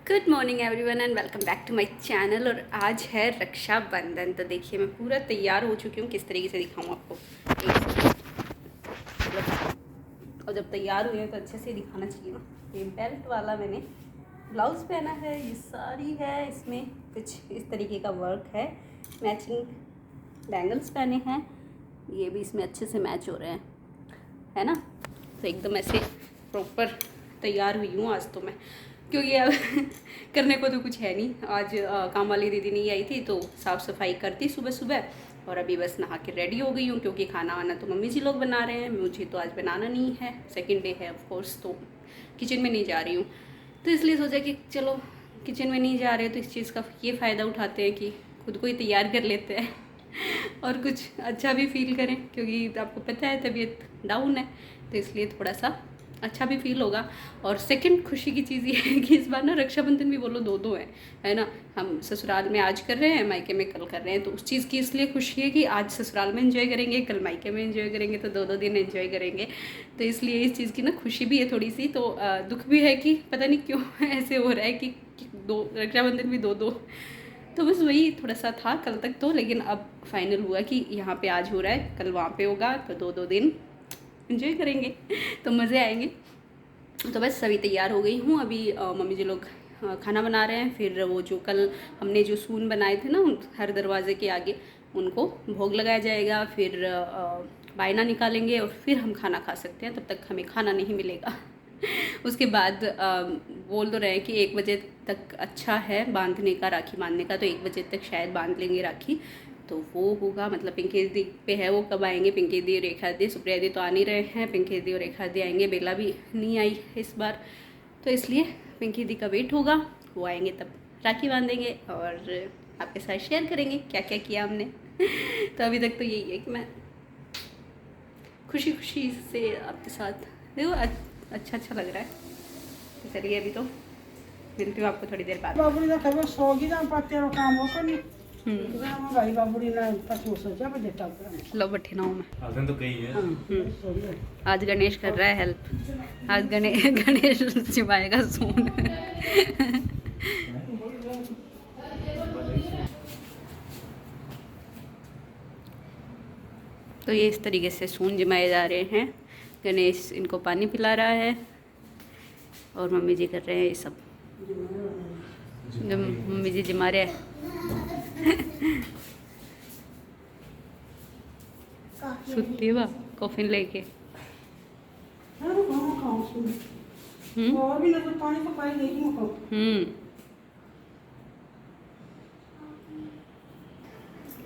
Good morning everyone and welcome back to my channel. और आज है रक्षाबंधन। तो देखिए मैं पूरा तैयार हो चुकी हूँ। किस तरीके से दिखाऊँ आपको, और जब तैयार हुई है तो अच्छे से दिखाना चाहिए ना। ये बेल्ट वाला मैंने ब्लाउज़ पहना है, ये साड़ी है, इसमें कुछ इस तरीके का वर्क है, मैचिंग बैंगल्स पहने हैं, ये भी इसमें अच्छे से मैच हो रहे हैं, है ना। तो एकदम ऐसे प्रॉपर तैयार हुई हूँ आज तो मैं, क्योंकि अब करने को तो कुछ है नहीं। आज काम वाली दीदी नहीं आई थी तो साफ़ सफाई करती सुबह सुबह, और अभी बस नहा के रेडी हो गई हूँ क्योंकि खाना वाना तो मम्मी जी लोग बना रहे हैं, मुझे तो आज बनाना नहीं है। सेकंड डे है ऑफ कोर्स, तो किचन में नहीं जा रही हूँ। तो इसलिए सोचा कि चलो किचन में नहीं जा रहे तो इस चीज़ का ये फ़ायदा उठाते हैं कि खुद को ही तैयार कर लेते हैं और कुछ अच्छा भी फील करें, क्योंकि आपको पता है तबीयत डाउन है, तो इसलिए थोड़ा सा अच्छा भी फील होगा। और सेकंड खुशी की चीज़ ये है कि इस बार ना रक्षाबंधन भी बोलो दो है ना। हम ससुराल में आज कर रहे हैं, मायके में कल कर रहे हैं, तो उस चीज़ की इसलिए खुशी है कि आज ससुराल में एंजॉय करेंगे, कल मायके में एंजॉय करेंगे, तो दो दिन एंजॉय करेंगे। तो इसलिए इस चीज़ की ना खुशी भी है थोड़ी सी, तो दुख भी है कि पता नहीं क्यों ऐसे हो रहा है कि दो रक्षाबंधन भी दो। तो बस वही थोड़ा सा था कल तक तो, लेकिन अब फाइनल हुआ कि यहाँ पे आज हो रहा है, कल वहाँ पे होगा, तो दो दिन एंजॉय करेंगे तो मज़े आएंगे। तो बस सभी तैयार हो गई हूँ। अभी मम्मी जी लोग खाना बना रहे हैं, फिर वो जो कल हमने जो सून बनाए थे ना हर दरवाजे के आगे, उनको भोग लगाया जाएगा, फिर बायना निकालेंगे और फिर हम खाना खा सकते हैं। तब तक हमें खाना नहीं मिलेगा उसके बाद बोल तो रहे हैं कि 1 बजे तक अच्छा है बांधने का, राखी बांधने का, तो 1 बजे तक शायद बांध लेंगे राखी, तो वो होगा। मतलब पिंकी दी पे है, वो कब आएंगे? पिंकी दी, रेखा दी, सुप्रिया दी तो आ नहीं रहे हैं, पिंकी दी और रेखा दी आएंगे, बेला भी नहीं आई इस बार, तो इसलिए पिंकी दी का वेट होगा, वो आएंगे तब राखी बांधेंगे और आपके साथ शेयर करेंगे क्या क्या किया हमने तो अभी तक तो यही है कि मैं खुशी खुशी से आपके साथ देखो, अच्छा लग रहा है। तो चलिए अभी तो मिलती हूँ आपको थोड़ी देर बाद। लो बैठे ना हूँ मैं तो कही है। आज गणेश कर रहा है हेल्प, आज गणेश चिबाएगा सून तो ये इस तरीके से सून जमाए जा रहे हैं। गणेश इनको पानी पिला रहा है और मम्मी जी कर रहे हैं ये सब, मम्मी जी जमा रहे हैं सुती हुआ कॉफिन लेके।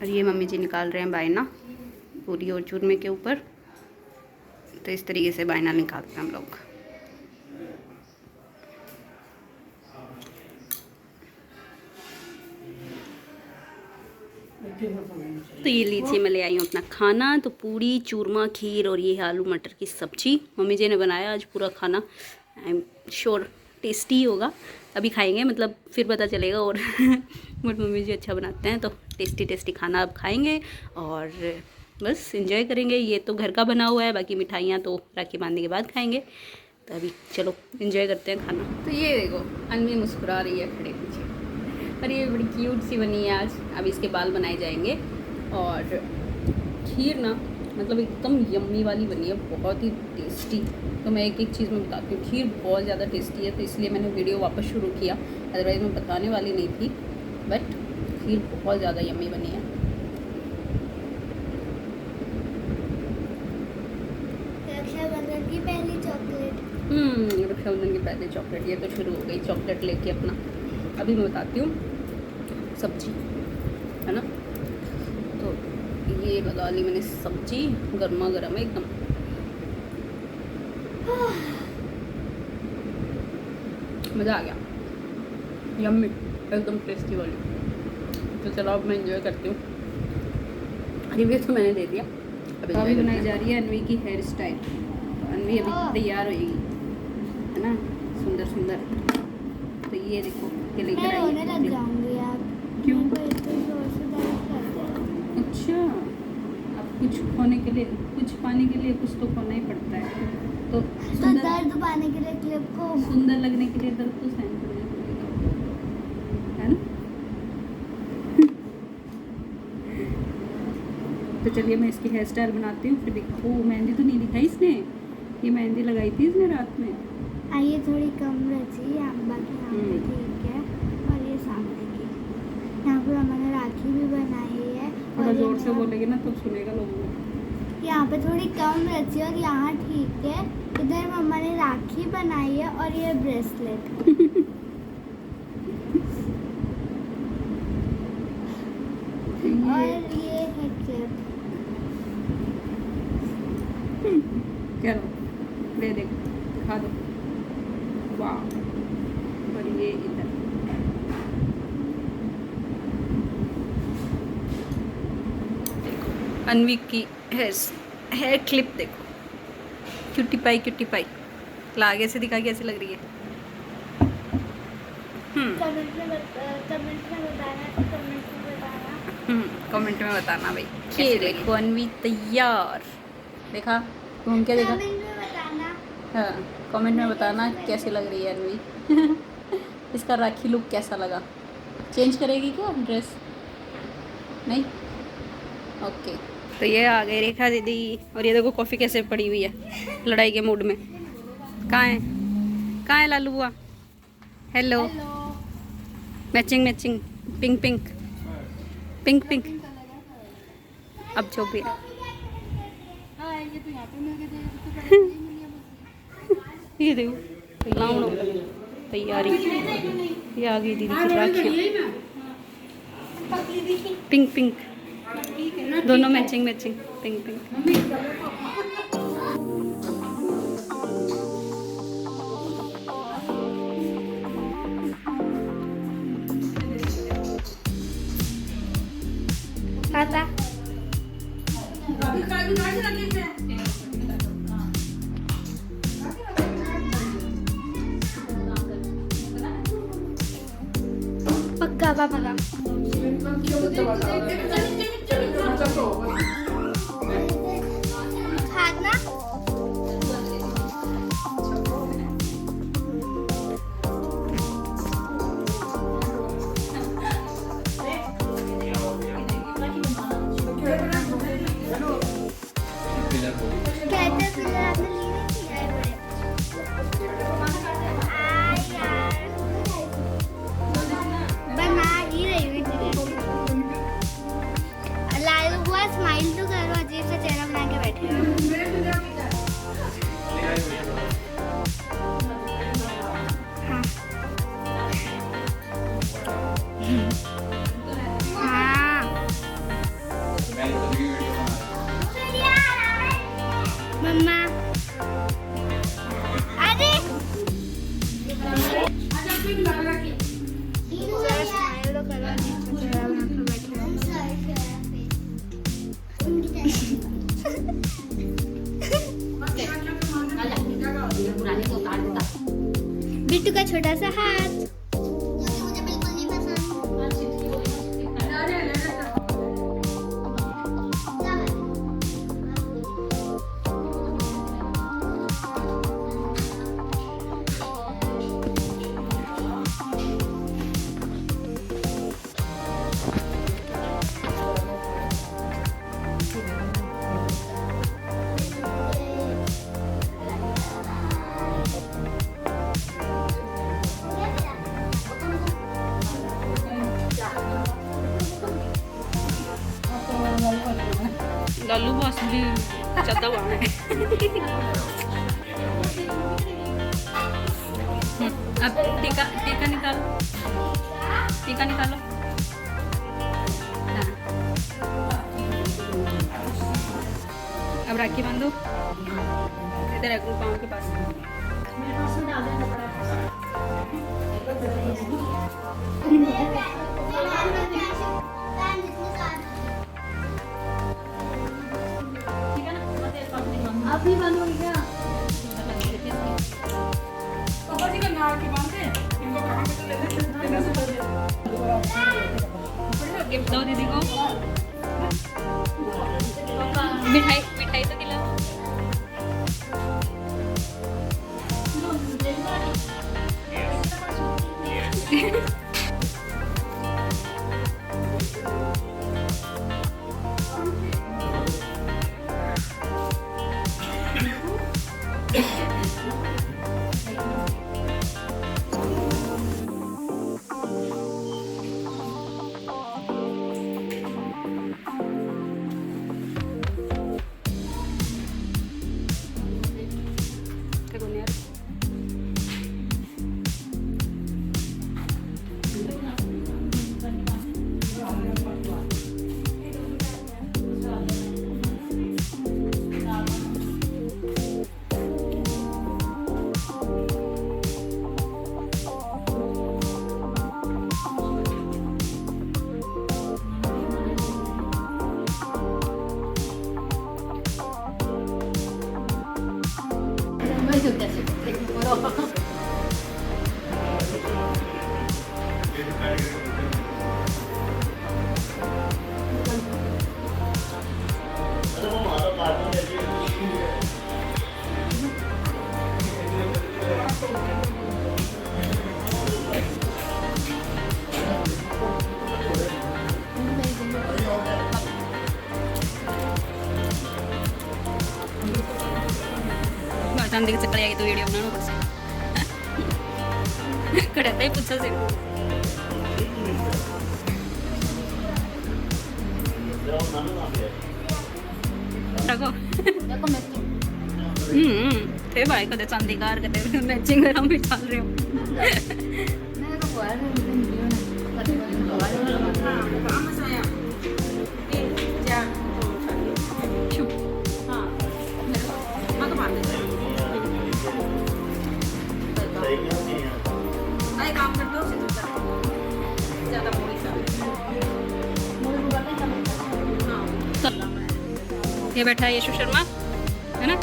और ये मम्मी जी निकाल रहे हैं बायना पूरी और चूरमे के ऊपर, तो इस तरीके से बायना निकालते हैं हम लोग। तो ये लीजिए मैं ले आई हूँ अपना खाना, तो पूरी चूरमा खीर और ये आलू मटर की सब्जी मम्मी जी ने बनाया आज पूरा खाना। आई एम श्योर टेस्टी होगा, अभी खाएंगे, मतलब फिर पता चलेगा। और बट मम्मी जी अच्छा बनाते हैं, तो टेस्टी खाना अब खाएंगे और बस एंजॉय करेंगे। ये तो घर का बना हुआ है, बाकी मिठाइयाँ तो राखी बांधने के बाद खाएंगे। तो अभी चलो एंजॉय करते हैं खाना। तो ये देखो अनवी मुस्कुरा रही है खड़े पीछे, और ये बड़ी क्यूट सी बनी है आज। अब इसके बाल बनाए जाएंगे। और खीर ना मतलब एकदम यम्मी वाली बनी है, बहुत ही टेस्टी। तो मैं एक चीज़ में बताती हूँ, खीर बहुत ज़्यादा टेस्टी है, तो इसलिए मैंने वीडियो वापस शुरू किया, अदरवाइज़ मैं बताने वाली नहीं थी, बट खीर बहुत ज़्यादा यम्मी बनी है। रक्षाबंधन की पहली चॉकलेट। रक्षाबंधन की पहली चॉकलेट, ये तो शुरू हो गई चॉकलेट लेके अपना। अभी मैं बताती हूँ सब्जी है ना, तो ये लगा ली मैंने सब्जी, गर्मा गर्म है एकदम। मज़ा आ गया, यम्मी एकदम टेस्टी वाली। तो चलो अब मैं एंजॉय करती हूँ। रिव्यू तो मैंने दे दिया। अभी बनाई जा रही है अनवी की हेयर स्टाइल। तो अनवी अभी तैयार होएगी, है ना, सुंदर। तो ये देखो ये लेकर आई है। क्यों? अच्छा, अब कुछ खोने के लिए, कुछ पाने के लिए कुछ तो खोना ही पड़ता है। तो दर्द पाने के लिए क्लिप को, सुंदर लगने के लिए दर्द तो सहन करना पड़ेगा। चलिए मैं इसकी हेयर स्टाइल बनाती हूँ, फिर दिखा। ओ मेहंदी तो नहीं दिखाई इसने, ये मेहंदी लगाई थी इसने रात में। ये थोड़ी कम रची है, बाकी यहाँ पे ठीक है। और ये सामने की, यहाँ पे मैंने राखी भी बनाई है। थोड़ा जोर से बोलेगे ना तब सुनेगा लोगों को। यहाँ पे थोड़ी कम रची है और यहाँ ठीक है। इधर मम्मा ने राखी बनाई है और ये ब्रेसलेट। और ये है क्लिप। क्या लो, ले देख, दिखा दो। वाह। और ये इधर देखो अनवी की हेयर क्लिप देखो, क्यूटी पाई ला आगे से दिखा कैसी लग रही है। कमेंट में बताना भाई। ये देखो अनवी तैयार, देखा घूम के देखा। हाँ कमेंट में बताना कैसी लग रही है अनवी। इसका राखी लुक कैसा लगा। चेंज करेगी क्या ड्रेस? नहीं, ओके। तो ये आ गई रेखा दीदी, और ये देखो कॉफ़ी कैसे पड़ी हुई है लड़ाई के मूड में। कहाँ है लालू बुआ? हेलो। Matching pink. अब जो भी ये देखो लाउंड तैयारी। ये आ गई दीदी की राखियाँ, पिंक दोनों मैचिंग पिंक। आता पक्का पापा का खाना। बना ही रही हूँ लालू बुआ, स्माइल तो करो, अजीब सा चेहरा बना के बैठे हो। हाँ मम्मा अरे स्माइल तो करो, अजीब सा चेहरा बना के बैठे हो। बिट्टू का छोटा सा हाथ। मुझे बिल्कुल नहीं पसंद। लालू बॉस भी ज़्यादा हुआ है। अब टीका निकालो। हाँ। अब राखी बांधो इधर अगले पाँव के पास। अभी बनोगी क्या? पापा जी का नाम की बांधे इनको कहाँ पे तो ले गिफ्ट दो दीदी को। मिठाई तो खिलाओ। चांदी के चक्कर आई तो वीडियो बनाना पड़से कड़ा ही पूछा से रखो थे भाई कदे चांदी कार कदे मैचिंग करा भी चल रहे हो ये बैठा है यशु शर्मा है ना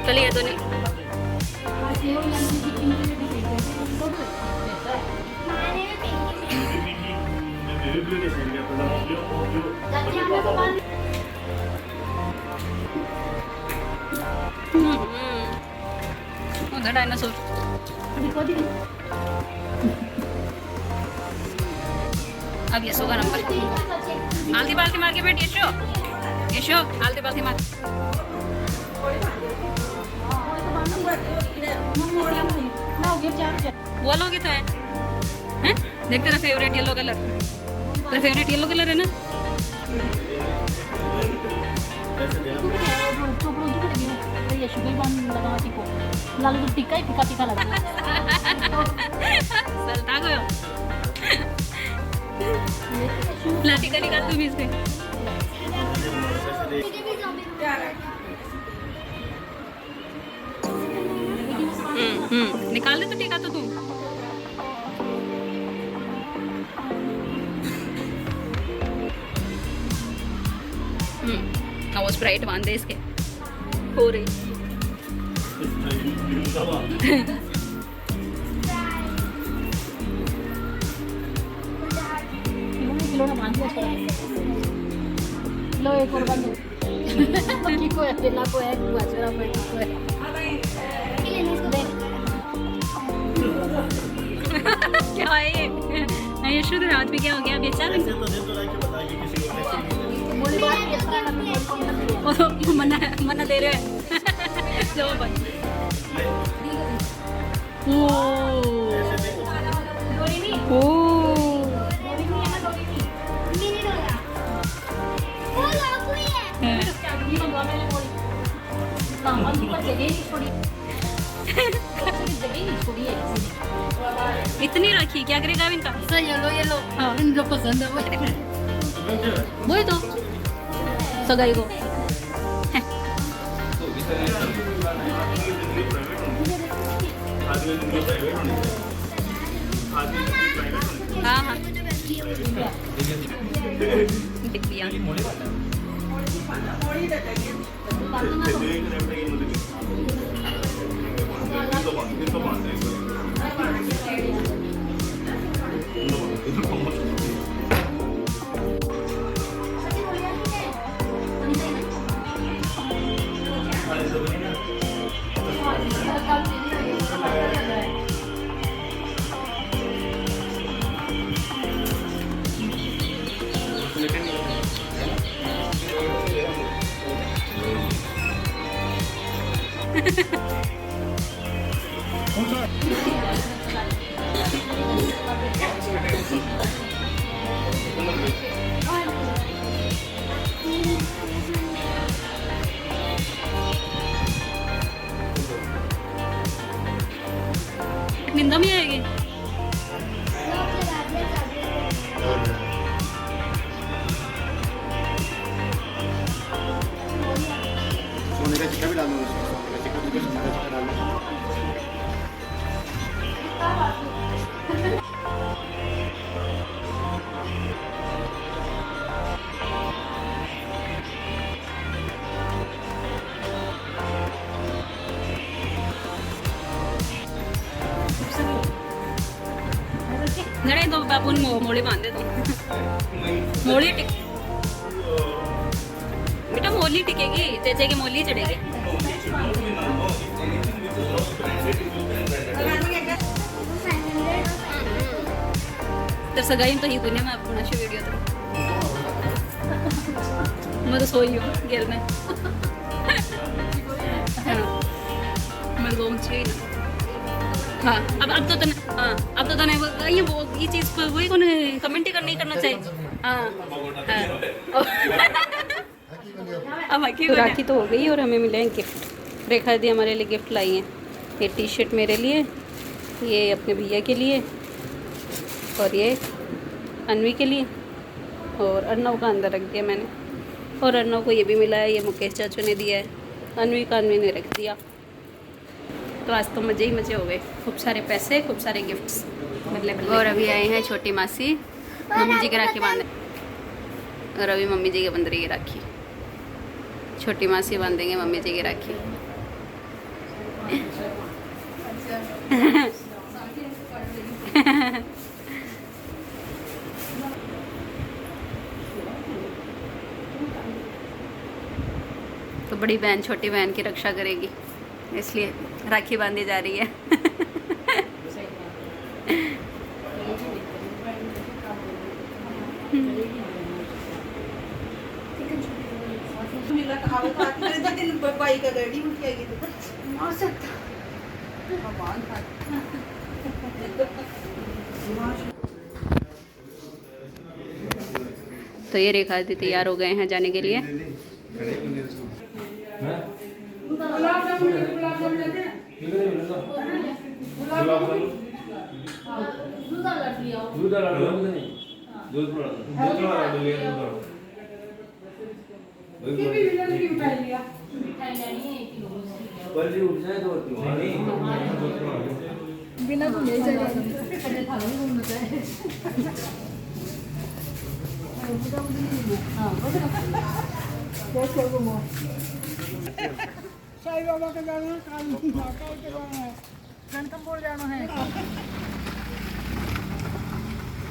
चलिए तो नहीं उधर डायनासोर अब यशो का नंबर आलती बाल्टी मार के बैठ यशो यशो आलती बाल्टी मार बोलोगे तो है हैं देख तेरा फेवरेट येलो कलर तेरा फेवरेट येलो कलर है ना lalu tuh tika lagi चलता गयो लाठी का निकाल तुम इसमें निकाल दे तो टीका तो तुम वो स्प्राइट बांध दे इसके हो रही kilo na mango kilo एक और बंद की को है ना को है बाजरा में को है क्या है ये शुद्ध रात में क्या हो गया बेचारा मना मना दे रहे हैं जो इतनी रखी क्या करेगा इनका येलो येलो हाँ इनको पसंद है वही तो सगाई को हाँ हाँ दिखिया निंदा भी आएगी सोने का चिक्का भी डाल दो उसमें, सोने का चिक्का तो आपण मोड़ी बांधे तो मोड़ी टिक बेटा मोली टिकेगी तेजे की मोली चढ़ेगी। तर सगळ्यांनी तो ही दुनिया में कोणाची व्हिडिओ तर मैं तो सोई हूँ गेल में मैं लोग चाहिए ना। हाँ अब तो हाँ अब तो नहीं ये चीज़ पर वही कौन कमेंट ही नहीं करना चाहिए। हाँ अब राखी तो हो गई और हमें मिले हैं गिफ्ट। रेखा दी हमारे लिए गिफ्ट लाई हैं। ये टी शर्ट मेरे लिए, ये अपने भैया के लिए और ये अन्वी के लिए और अर्नव का अंदर रख दिया मैंने। और अर्नव को ये भी मिला है, ये मुकेश चाचू ने दिया है। अन्वी का अन्वी ने रख दिया। तो आज तो मज़े ही मज़े हो गए, खूब सारे पैसे खूब सारे गिफ्ट्स मतलब। और अभी आए हैं छोटी मासी मम्मी जी के राखी बांधे और अभी मम्मी जी के बंद रही है राखी। छोटी मासी बांधेंगे मम्मी जी की राखी। तो बड़ी बहन छोटी बहन की रक्षा करेगी इसलिए राखी बांधी जा रही है। तो ये रेखा दी तैयार हो गए हैं जाने के लिए। बिना भूले साईं बाबा का जाना है, काली माता के जाना है, रणथंभौर जाना है।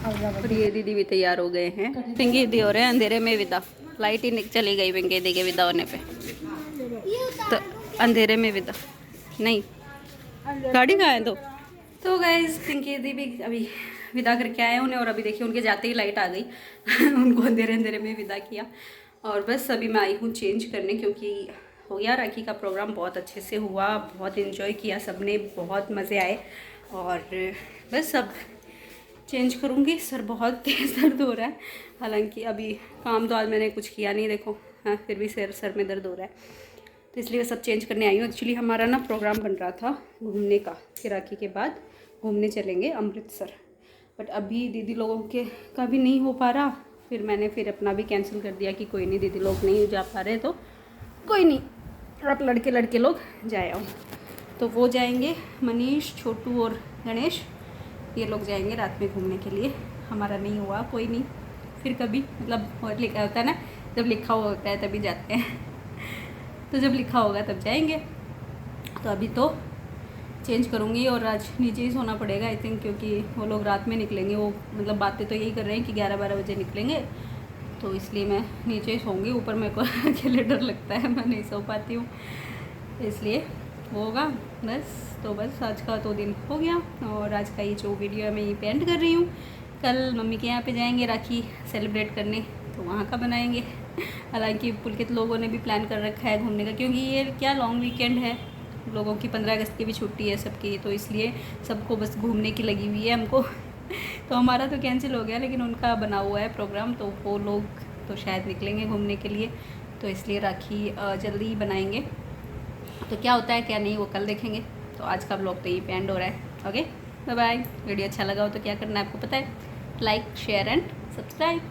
और ये दीदी भी तैयार हो गए हैं। पिंकी दी हो रहे हैं अंधेरे में विदा। लाइट ही चली गई पिंकी दी के विदा होने पे, तो अंधेरे में विदा नहीं गाड़ी कहाँ है। तो गाइस पिंकी दी भी अभी विदा करके आए उन्हें और अभी देखिए उनके जाते ही लाइट आ गई। उनको अंधेरे अंधेरे में विदा किया और बस अभी मैं आई हूँ चेंज करने, क्योंकि हो गया राखी का प्रोग्राम बहुत अच्छे से हुआ, बहुत इन्जॉय किया सबने, बहुत मज़े आए। और बस अब चेंज करूँगी। सर बहुत तेज़ दर्द हो रहा है, हालांकि अभी काम तो आज मैंने कुछ किया नहीं देखो, हाँ फिर भी सर में दर्द हो रहा है, तो इसलिए सब चेंज करने आई हूँ। एक्चुअली हमारा ना प्रोग्राम बन रहा था घूमने का कि राखी के बाद घूमने चलेंगे अमृतसर, बट अभी दीदी लोगों के का भी नहीं हो पा रहा। फिर मैंने अपना भी कैंसिल कर दिया कि कोई नहीं, दीदी लोग नहीं जा पा रहे तो कोई नहीं, आप लड़के लोग जाए आओ। तो वो जाएंगे, मनीष, छोटू और गणेश, ये लोग जाएंगे रात में घूमने के लिए। हमारा नहीं हुआ, कोई नहीं, फिर कभी मतलब और लिखा होता है ना, जब लिखा हुआ होता है तभी जाते हैं। तो जब लिखा होगा तब जाएंगे। तो अभी तो चेंज करूँगी और आज नीचे ही सोना पड़ेगा आई थिंक, क्योंकि वो लोग रात में निकलेंगे। वो मतलब बातें तो यही कर रहे हैं कि 11-12 बजे निकलेंगे, तो इसलिए मैं नीचे ही सोऊंगी। ऊपर मेरे को अकेले डर लगता है, मैं नहीं सो पाती हूँ, इसलिए वो होगा बस। तो बस आज का तो दिन हो गया और आज का ये जो वीडियो है मैं यहीं पे एंड कर रही हूँ। कल मम्मी के यहाँ पे जाएंगे राखी सेलिब्रेट करने, तो वहाँ का बनाएंगे। हालांकि पुलकित लोगों ने भी प्लान कर रखा है घूमने का, क्योंकि ये क्या लॉन्ग वीकेंड है लोगों की, 15 अगस्त की भी छुट्टी है सबकी, तो इसलिए सबको बस घूमने की लगी हुई है हमको। तो हमारा तो कैंसिल हो गया, लेकिन उनका बना हुआ है प्रोग्राम, तो वो लोग तो शायद निकलेंगे घूमने के लिए, तो इसलिए राखी जल्दी ही बनाएंगे। तो क्या होता है क्या नहीं वो कल देखेंगे। तो आज का ब्लॉग तो यही पे एंड हो रहा है। Okay bye bye. वीडियो अच्छा लगा हो तो क्या करना है आपको पता है, लाइक शेयर एंड सब्सक्राइब।